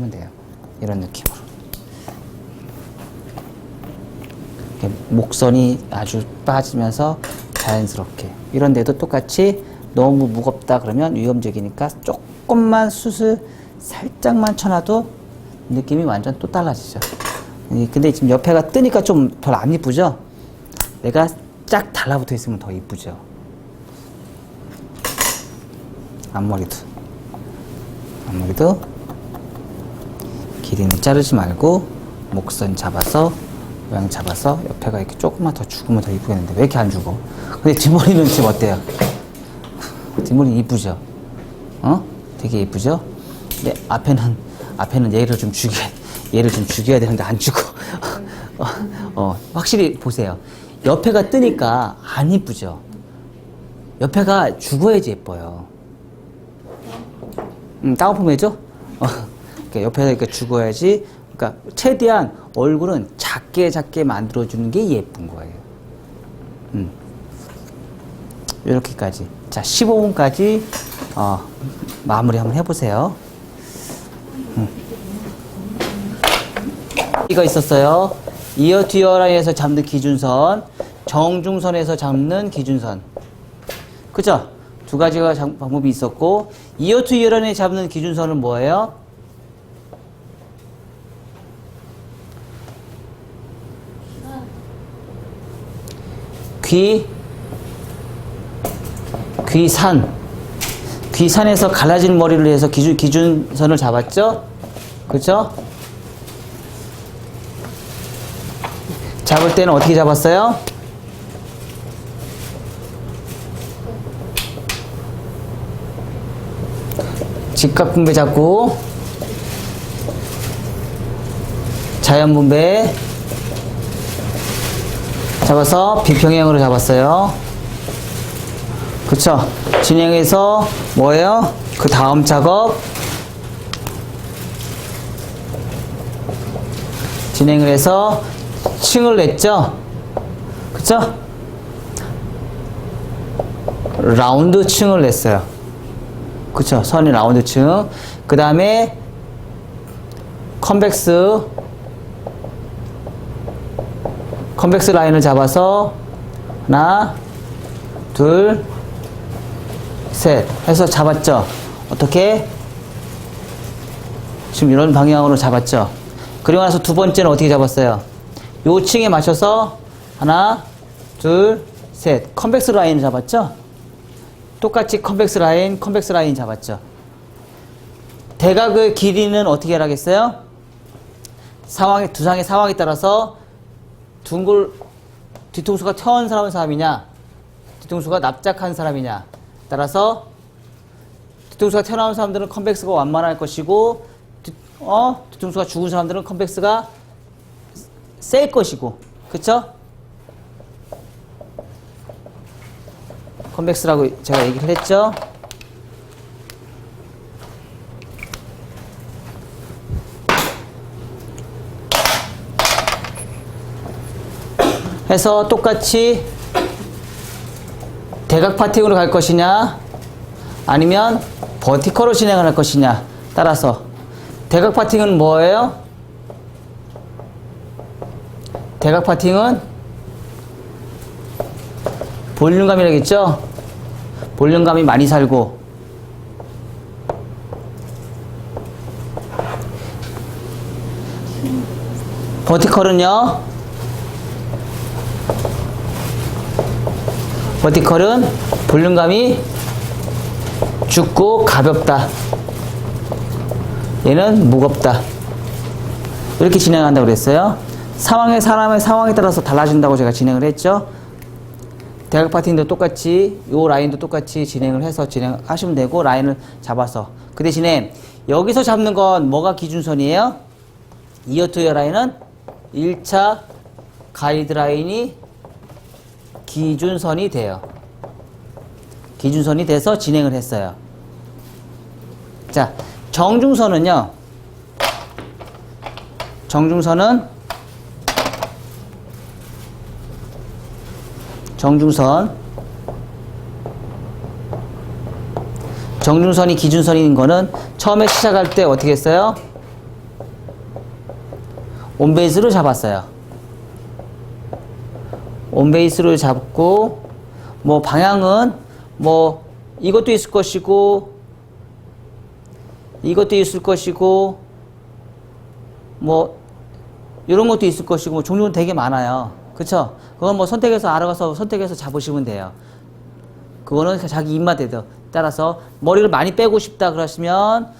따라주면 돼요. 이런 느낌으로. 목선이 아주 빠지면서 자연스럽게. 이런 데도 똑같이 너무 무겁다 그러면 위험적이니까 조금만 숱을 살짝만 쳐놔도 느낌이 완전 또 달라지죠. 근데 지금 옆에가 뜨니까 좀 별 안 이쁘죠? 내가 쫙 달라붙어 있으면 더 이쁘죠. 앞머리도 길이는 자르지 말고 목선 잡아서 모양 잡아서 옆에가 이렇게 조금만 더 죽으면 더 이쁘겠는데 왜 이렇게 안 죽어? 근데 뒷머리는 지금 어때요? 뒷머리 이쁘죠? 되게 이쁘죠? 근데 앞에는 얘를 좀 죽여야 되는데 안 죽어. 확실히 보세요. 옆에가 뜨니까 안 이쁘죠? 옆에가 죽어야지 예뻐요. 다운펌 해줘? 그러니까 옆에가 이렇게 죽어야지. 그러니까 최대한 얼굴은 작게 만들어주는 게 예쁜 거예요. 이렇게까지. 자, 15분까지 마무리 한번 해보세요. 이거 있었어요. 이어 뒤어 라인에서 잡는 기준선, 정중선에서 잡는 기준선. 그죠? 두 가지가 방법이 있었고, 이어 투 이어 라인에 잡는 기준선은 뭐예요? 귀산에서 갈라진 머리를 해서 기준선을 잡았죠? 그죠? 잡을 때는 어떻게 잡았어요? 직각분배 잡고 자연분배 잡아서 비평형으로 잡았어요. 그쵸? 진행해서 뭐예요? 그 다음 작업 진행을 해서 층을 냈죠? 그쵸? 라운드 층을 냈어요. 그쵸? 선이 라운드 층. 그 다음에 컨벡스 라인을 잡아서 하나, 둘, 셋 해서 잡았죠? 어떻게? 지금 이런 방향으로 잡았죠? 그리고 나서 두 번째는 어떻게 잡았어요? 요 층에 맞춰서 하나, 둘, 셋 컨벡스 라인을 잡았죠? 똑같이 컨벡스 라인 잡았죠? 대각의 길이는 어떻게 하라겠어요? 두상의 상황에 따라서 뒤통수가 튀어나온 사람이냐, 뒤통수가 납작한 사람이냐 따라서 뒤통수가 튀어나온 사람들은 컨벡스가 완만할 것이고, 뒤통수가 죽은 사람들은 컨벡스가 셀 것이고, 그쵸? 컨벡스라고 제가 얘기를 했죠? 해서 똑같이 대각 파팅으로 갈 것이냐 아니면 버티컬로 진행을 할 것이냐 따라서 대각 파팅은 뭐예요? 대각 파팅은 볼륨감이라겠죠? 볼륨감이 많이 살고, 버티컬은요? 버티컬은 볼륨감이 죽고 가볍다. 얘는 무겁다. 이렇게 진행한다고 그랬어요. 사람의 상황에 따라서 달라진다고 제가 진행을 했죠. 대각 파팅도 똑같이, 요 라인도 똑같이 진행을 해서 진행하시면 되고, 라인을 잡아서. 그 대신에 여기서 잡는 건 뭐가 기준선이에요? 이어 투 이어 라인은 1차 가이드라인이 기준선이 돼요. 기준선이 돼서 진행을 했어요. 자, 정중선은요. 정중선이 기준선인 거는 처음에 시작할 때 어떻게 했어요? 온베이스로 잡았어요. 온베이스로 잡고 뭐 방향은 뭐 이것도 있을 것이고 이것도 있을 것이고 뭐 이런 것도 있을 것이고 뭐 종류는 되게 많아요. 그쵸? 그건 뭐 선택해서 알아가서 선택해서 잡으시면 돼요. 그거는 자기 입맛에 따라서 머리를 많이 빼고 싶다 그러시면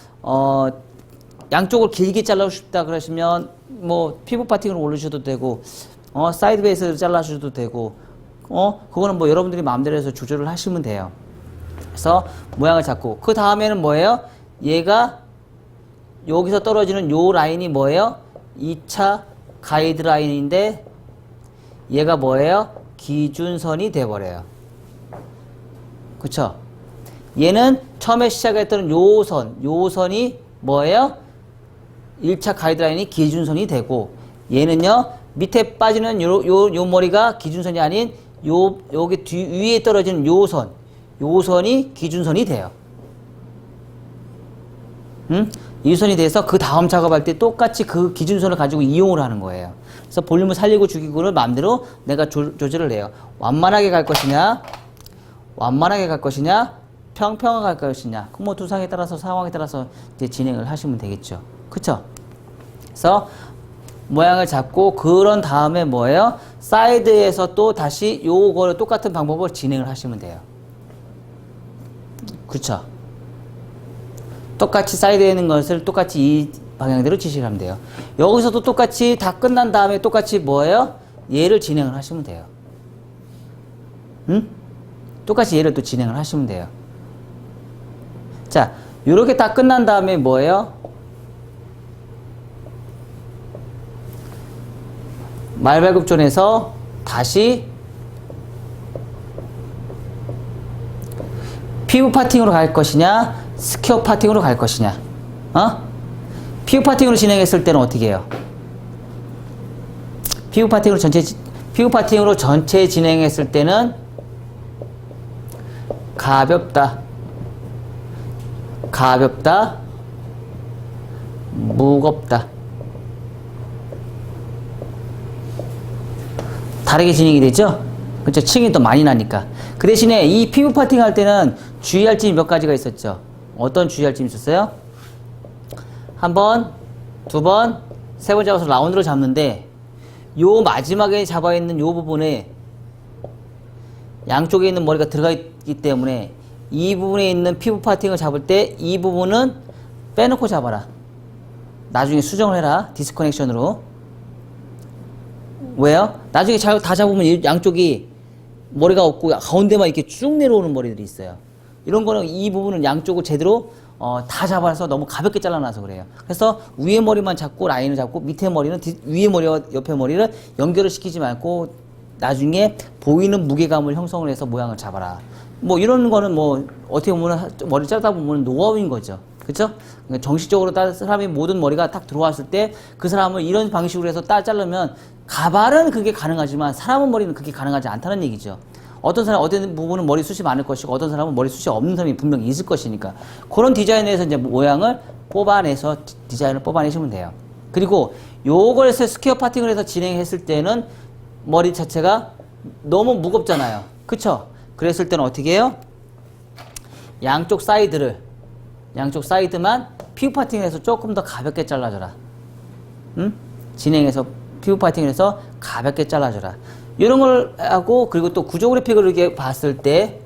양쪽을 길게 잘라고 싶다 그러시면 뭐 피부 파팅으로 올리셔도 되고 사이드 베이스로 잘라주셔도 되고 그거는 뭐 여러분들이 마음대로 해서 조절을 하시면 돼요. 그래서 모양을 잡고 그 다음에는 뭐예요? 얘가 여기서 떨어지는 요 라인이 뭐예요? 2차 가이드라인인데 얘가 뭐예요? 기준선이 돼버려요. 그쵸? 얘는 처음에 시작했던 요 선이 뭐예요? 1차 가이드라인이 기준선이 되고 얘는요 밑에 빠지는 요 머리가 기준선이 아닌 여기 위에 떨어지는 요 선이 기준선이 돼요. 이 선이 돼서 그 다음 작업할 때 똑같이 그 기준선을 가지고 이용을 하는 거예요. 그래서 볼륨을 살리고 죽이고를 마음대로 내가 조절을 해요. 완만하게 갈 것이냐, 평평하게 갈 것이냐. 그 뭐 두상에 따라서 상황에 따라서 이제 진행을 하시면 되겠죠. 그쵸? 그래서 모양을 잡고 그런 다음에 뭐예요? 사이드에서 또 다시 요거를 똑같은 방법을 진행을 하시면 돼요. 그쵸? 똑같이 사이드에 있는 것을 똑같이 이 방향대로 지시를 하면 돼요. 여기서도 똑같이 다 끝난 다음에 똑같이 뭐예요? 얘를 진행을 하시면 돼요. 똑같이 얘를 또 진행을 하시면 돼요. 자, 요렇게 다 끝난 다음에 뭐예요? 말발굽존에서 다시 피부 파팅으로 갈 것이냐, 스퀘어 파팅으로 갈 것이냐. 피부 파팅으로 진행했을 때는 어떻게 해요? 피부 파팅으로 전체 진행했을 때는 가볍다, 무겁다. 다르게 진행이 되죠? 그렇죠? 층이 더 많이 나니까. 그 대신에 이 피부 파팅 할 때는 주의할 점이 몇 가지가 있었죠. 어떤 주의할 점이 있었어요? 한 번, 두 번, 세 번 잡아서 라운드로 잡는데 요 마지막에 잡아 있는 요 부분에 양쪽에 있는 머리가 들어가 있기 때문에 이 부분에 있는 피부 파팅을 잡을 때 이 부분은 빼놓고 잡아라. 나중에 수정을 해라. 디스커넥션으로. 왜요? 나중에 다 잡으면 양쪽이 머리가 없고 가운데만 이렇게 쭉 내려오는 머리들이 있어요. 이런 거는 이 부분은 양쪽을 제대로 다 잡아서 너무 가볍게 잘라놔서 그래요. 그래서 위에 머리만 잡고 라인을 잡고 밑에 머리는 위에 머리와 옆에 머리를 연결을 시키지 말고 나중에 보이는 무게감을 형성을 해서 모양을 잡아라. 뭐 이런 거는 뭐 어떻게 보면 머리 자르다 보면 노하우인 거죠. 그쵸? 그러니까 정식적으로 사람이 모든 머리가 딱 들어왔을 때 그 사람을 이런 방식으로 해서 자르면 가발은 그게 가능하지만 사람은 머리는 그게 가능하지 않다는 얘기죠. 어떤 사람, 어떤 부분은 머리숱이 많을 것이고 어떤 사람은 머리숱이 없는 사람이 분명히 있을 것이니까 그런 디자인에서 이제 모양을 뽑아내서 디자인을 뽑아내시면 돼요. 그리고 요걸 해서 스퀘어 파팅을 해서 진행했을 때는 머리 자체가 너무 무겁잖아요. 그쵸? 그랬을 때는 어떻게 해요? 양쪽 사이드만 피부 파팅을 해서 조금 더 가볍게 잘라줘라. 진행해서 피부 파팅을 해서 가볍게 잘라줘라. 이런 걸 하고, 그리고 또 구조 그래픽을 이렇게 봤을 때